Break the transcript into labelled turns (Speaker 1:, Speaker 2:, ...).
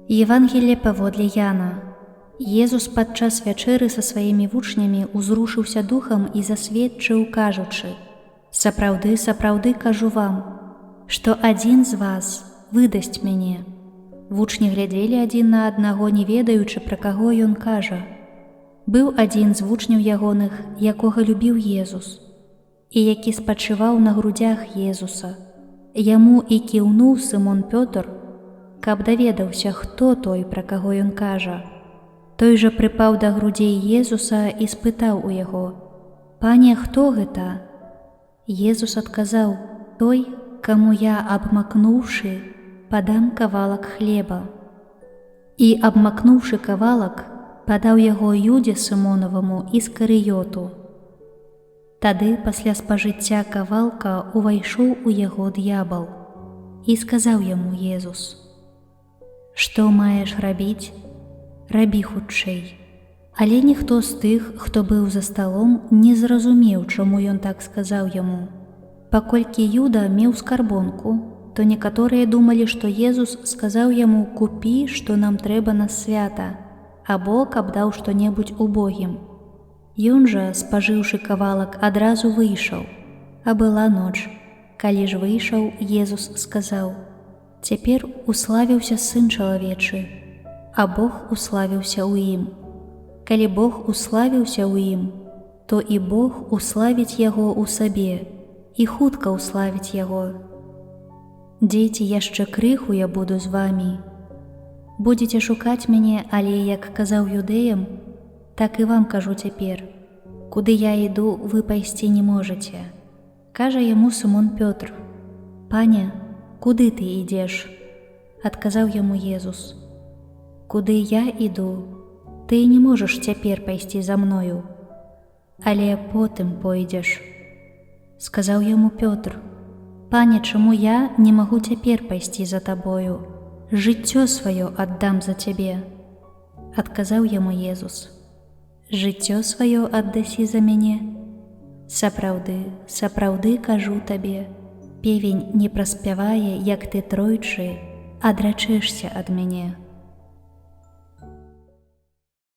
Speaker 1: Евангелие паводле Яна. Езус падчас вячэры са сваімі вучнямі узрушыўся духам і засведчыў, кажучы: «Сапраўды, сапраўды кажу вам, што адзін з вас выдасць мяне». Вучні глядзелі адзін на аднаго, не ведаючы, пра каго ён кажа. Быў адзін з вучняў ягоных, якога любіў Езус, і які спачываў на грудзях Езуса. Яму і кіўнуў Сымон Пётр, каб даведаўся, хто той, пра каго ён кажа. Той жа прыпаў да грудзей Езуса і спытаў у яго: «Пане, хто гэта?» Езус адказаў: «Той, каму я, абмакнуўшы, падам кавалак хлеба». І, абмакнуўшы кавалак, падаў яго Юдзе Сымонаваму Іскарыёту. Тады, пасля спажыцця кавалка, увайшоў у яго д'ябал і сказаў яму Езус: «Што маеш рабіць? Рабі хутчэй». Але ніхто з тых, хто быў за сталом, не зразумеў, чаму ён так сказаў яму. Паколькі Юда меў скарбонку, то некаторыя думалі, што Езус сказаў яму: «Купі, што нам трэба на свята», або каб даў што-небудзь убогім. Ён жа, спажыўшы кавалак, адразу выйшаў. А была ноч. Калі ж выйшаў, Езус сказаў: «Цяпер уславіўся Сын чалавечы, а Бог уславіўся ў ім. Калі Бог уславіўся ў ім, то і Бог уславіць яго ў сабе, і хутка уславіць яго. Дзеці, яшчэ крыху я буду з вамі. Будзеце шукаць мяне, але, як казаў юдэям, так і вам кажу цяпер: куды я іду, вы пайсці не можаце». Кажа яму Сымон Пётр: «Пане, куды ты ідзеш?» Адказаў яму Езус: «Куды я іду, ты не можаш цяпер пайсці за мною, але потым пойдзеш». Сказаў яму Пётр: «Пане, чаму я не магу цяпер пайсці за табою? Жыццё сваё аддам за цябе». Адказаў яму Езус: «Жыццё сваё аддасі за мяне? Сапраўды, сапраўды кажу табе, певень не праспявае, як ты тройчы адрачэшся ад мяне».